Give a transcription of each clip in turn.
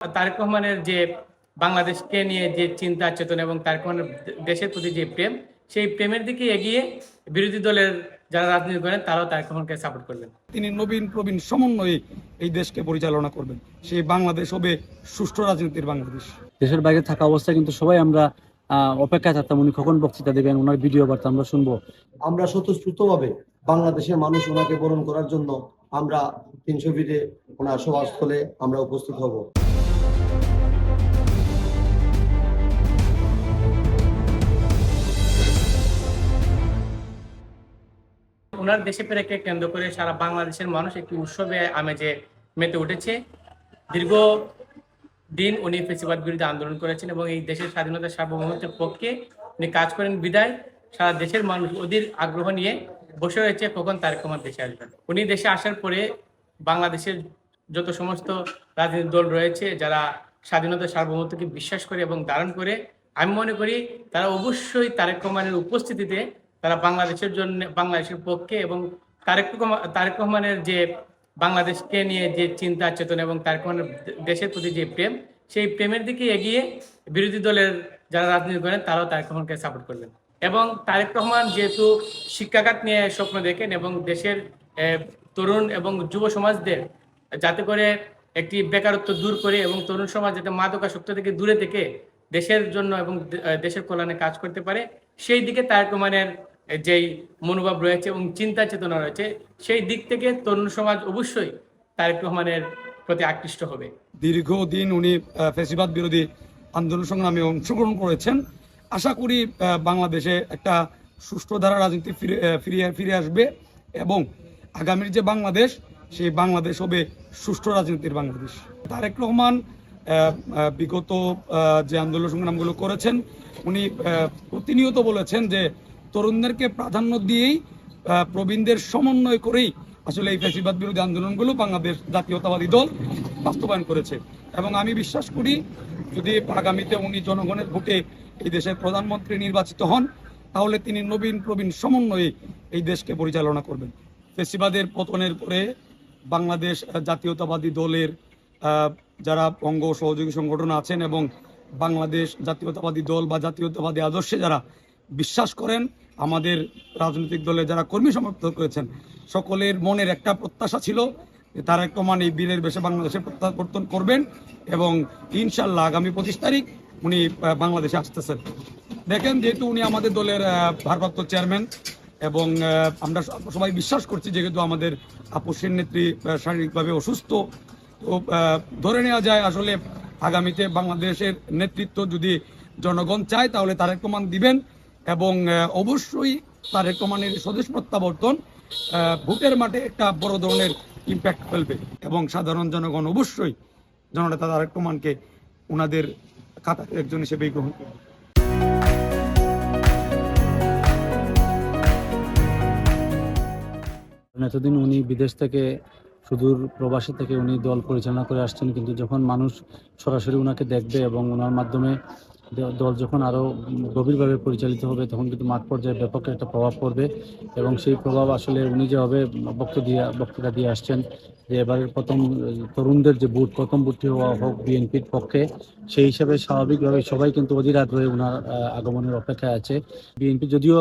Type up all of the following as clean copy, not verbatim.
তারেক রহমানের যে বাংলাদেশকে নিয়ে যে চিন্তা চেতনা এবং তারেক রহমানের দেশের প্রতি যে প্রেম, সেই প্রেমের দিকে এগিয়ে বিরোধী দলের যারা রাজনীতি করেন তারাও তারেক রহমানকে সাপোর্ট করবেন। তিনি নবীন প্রবীণ সমন্বয়ে এই দেশকে পরিচালনা করবেন। সেই বাংলাদেশ হবে সুষ্ঠু রাজনীতির বাংলাদেশ। দেশের বাইরে থাকা অবস্থায় কিন্তু সবাই আমরা অপেক্ষায় থাকতাম উনি কখন বক্তৃতা দেবেন, ওনার ভিডিও বার্তা আমরা শুনবো। আমরা স্বতঃস্ফূর্তভাবে বাংলাদেশের মানুষ ওনাকে বরণ করার জন্য আমরা 300 ফিটে ওনার সভাস্থলে আমরা উপস্থিত হব। ওনার দেশে ফেরাকে কেন্দ্র করে সারা বাংলাদেশের মানুষ একটি উৎসবে আমেজে মেতে উঠেছে। দীর্ঘ দিন উনি ফ্যাসিবাদ বিরোধী আন্দোলন করেছেন এবং এই দেশের স্বাধীনতা সার্বভৌমত্বের পক্ষে উনি কাজ করেন বিদায় সারা দেশের মানুষ অধীর আগ্রহ নিয়ে বসে রয়েছে কখন তারেক রহমান দেশে আসবেন। উনি দেশে আসার পরে বাংলাদেশের যত সমস্ত রাজনৈতিক দল রয়েছে যারা স্বাধীনতা সার্বভৌমত্বকে বিশ্বাস করে এবং ধারণ করে, আমি মনে করি তারা অবশ্যই তারেক রহমানের উপস্থিতিতে তারা বাংলাদেশের জন্য, বাংলাদেশের পক্ষে এবং তারেক রহমানের যে বাংলাদেশকে নিয়ে যে চিন্তা চেতনা এবং তারেক রহমানের দেশের প্রতি যে প্রেম, সেই প্রেমের দিকে এগিয়ে বিরোধী দলের যারা রাজনীতি করেন তারাও তারেক রহমানকে সাপোর্ট করবেন। এবং তারেক রহমান যেহেতু শিক্ষাখাত নিয়ে স্বপ্ন দেখেন এবং দেশের তরুণ এবং যুব সমাজদের যাতে করে একটি বেকারত্ব দূর করে এবং তরুণ সমাজ যাতে মাদকাসক্ত থেকে দূরে থেকে দেশের জন্য এবং দেশের কল্যাণে কাজ করতে পারে, সেই দিকে তারেক রহমানের যেই মনোভাব রয়েছে এবং চিন্তা চেতনা রয়েছে, সেই দিক থেকে তরুণ সমাজ অবশ্যই তারেক রহমানের প্রতি আকৃষ্ট হবে। দীর্ঘদিন উনি ফ্যাসিবাদ বিরোধী আন্দোলন সংগ্রামে অংশগ্রহণ করেছেন। আশা করি বাংলাদেশে একটা সুষ্ঠু ধারা রাজনীতি ফিরে আসবে এবং আগামীর যে বাংলাদেশ, সেই বাংলাদেশ হবে সুষ্ঠু রাজনীতির বাংলাদেশ। তারেক রহমান বিগত যে আন্দোলন সংগ্রামগুলো করেছেন, উনি প্রতিনিয়ত বলেছেন যে তরুণদেরকে প্রাধান্য দিয়েই প্রবীণদের সমন্বয় করেই আসলে এই ফ্যাসিবাদ বিরোধী আন্দোলনগুলো বাংলাদেশ জাতীয়তাবাদী দল বাস্তবায়ন করেছে। এবং আমি বিশ্বাস করি যদি আগামীতে উনি জনগণের ভোটে এই দেশের প্রধানমন্ত্রী নির্বাচিত হন, তাহলে তিনি নবীন প্রবীণ সমন্বয়ে এই দেশকে পরিচালনা করবেন। ফ্যাসিবাদের পতনের পরে বাংলাদেশ জাতীয়তাবাদী দলের যারা অঙ্গ সহযোগী সংগঠন আছেন এবং বাংলাদেশ জাতীয়তাবাদী দল বা জাতীয়তাবাদী আদর্শে যারা বিশ্বাস করেন, আমাদের রাজনৈতিক দলে যারা কর্মী সমর্থন করেছেন, সকলের মনের একটা প্রত্যাশা ছিল যে তারেক রহমান এই বীরের বেশে বাংলাদেশে প্রত্যাবর্তন করবেন এবং ইনশাল্লাহ আগামী 25 তারিখ উনি বাংলাদেশে আসতেছেন। দেখেন, যেহেতু উনি আমাদের দলের ভারপ্রাপ্ত চেয়ারম্যান এবং আমরা সবাই বিশ্বাস করছি যেহেতু আমাদের আপসের নেত্রী শারীরিকভাবে অসুস্থ, তো ধরে নেওয়া যায় আসলে আগামীতে বাংলাদেশের নেতৃত্ব যদি জনগণ চায় তাহলে তারেক রহমান দিবেন এবং অবশ্যই তারেক রহমানের স্বদেশ প্রত্যাবর্তন ভোটের মাঠে একটা বড় ধরনের ইম্প্যাক্ট ফেলবে এবং সাধারণ জনগণ অবশ্যই জননেতা তারেক রহমানকে ওনাদের কাতার একজন হিসেবেই গ্রহণ করবে। এতদিন উনি বিদেশ থেকে, সুদূর প্রবাসী থেকে উনি দল পরিচালনা করে আসছেন, কিন্তু যখন মানুষ সরাসরি ওনাকে দেখবে এবং ওনার মাধ্যমে দল যখন আরও গভীরভাবে পরিচালিত হবে, তখন কিন্তু মাঠ পর্যায়ে ব্যাপক একটা প্রভাব পড়বে এবং সেই প্রভাব আসলে উনি যেভাবে বক্তৃতা দিয়ে আসছেন যে এবারের প্রথম তরুণদের যে ভোট, প্রথম ভোটটি হওয়া হোক বিএনপির পক্ষে, সেই হিসাবে স্বাভাবিকভাবে সবাই কিন্তু অধীর আগ্রহে ওনার আগমনের অপেক্ষায় আছে। বিএনপি যদিও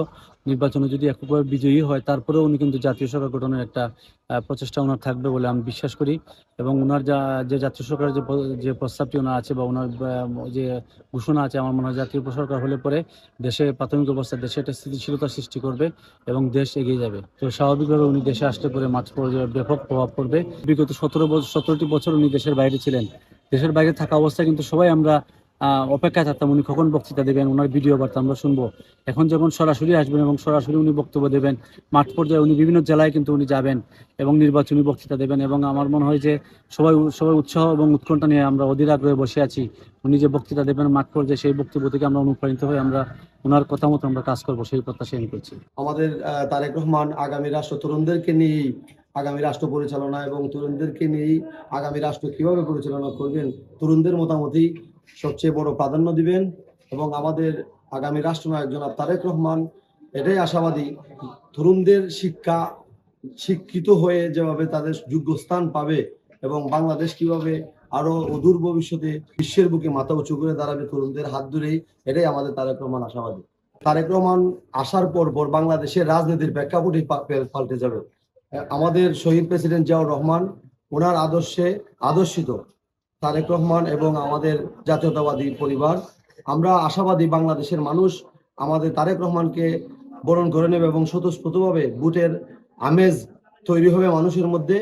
নির্বাচনে যদি এককভাবে বিজয়ী হয়, তারপরেও উনি কিন্তু জাতীয় সরকার গঠনের একটা প্রচেষ্টা ওনার থাকবে বলে আমি বিশ্বাস করি এবং ওনার যে জাতীয় সরকারের যে প্রস্তাবটি ওনার আছে বা ওনার যে ঘোষণা আছে, আমার মনে হয় জাতীয় সরকার হলে পরে দেশে প্রাথমিক অবস্থায় দেশে একটা স্থিতিশীলতা সৃষ্টি করবে এবং দেশ এগিয়ে যাবে। তো স্বাভাবিকভাবে উনি দেশে আসলে পরে মাঠ পর্যায়ে ব্যাপক প্রভাব পড়বে। বিগত 17টি বছর উনি দেশের বাইরে ছিলেন। দেশের বাইরে থাকা অবস্থায় কিন্তু সবাই আমরা অপেক্ষায় থাকতাম উনি কখন বক্তৃতা দেবেন, ওনার ভিডিও বার্তা আমরা শুনবো। এখন যখন সরাসরি আসবেন এবং সরাসরি উনি বক্তব্য দেবেন, মাঠ পর্যায়ে উনি বিভিন্ন জেলায় কিন্তু উনি যাবেন এবং নির্বাচনী বক্তৃতা দেবেন এবং আমার মনে হয় যে সবাই উৎসাহ এবং উৎকণ্ঠা নিয়ে আমরা অধীর আগ্রহে বসে আছি। উনি যে বক্তৃতা দেবেন মাঠ পর্যায়ে, সেই বক্তব্য থেকে আমরা অনুপ্রাণিত হয়ে আমরা ওনার কথা মতো আমরা কাজ করবো, সেই প্রত্যাশা আমি করছি। আমাদের তারেক রহমান আগামী রাষ্ট্র তরুণদেরকে নিয়েই আগামী রাষ্ট্র পরিচালনা এবং তরুণদেরকে নিয়েই আগামী রাষ্ট্র কিভাবে পরিচালনা করবেন, তরুণদের মতামতই সবচেয়ে বড় প্রাধান্য দিবেন এবং আমাদের আগামী রাষ্ট্রনায়ক জনাব তারেক রহমান এটাই আশাবাদী, তরুণদের শিক্ষিত হয়ে যেভাবে তাদের যোগ্য স্থান পাবে এবং বাংলাদেশ কিভাবে আরো অদূর ভবিষ্যতে বিশ্বের বুকে মাথা উঁচু করে দাঁড়াবে তরুণদের হাত ধরেই। এটাই আমাদের তারেক রহমান আশাবাদী। তারেক রহমান আসার পর বাংলাদেশের রাজনীতির প্রেক্ষাপটই পাল্টে যাবে। আমাদের শহীদ প্রেসিডেন্ট জিয়াউর রহমান ওনার আদর্শে আদর্শিত তারেক রহমান এবং আমাদের জাতীয়তাবাদী পরিবার, আমরা আশাবাদী বাংলাদেশের মানুষ আমাদের তারেক রহমানকে বরণ করে নেবে এবং স্বতঃস্ফূর্তভাবে ভোটের আমেজ তৈরি হবে মানুষের মধ্যে।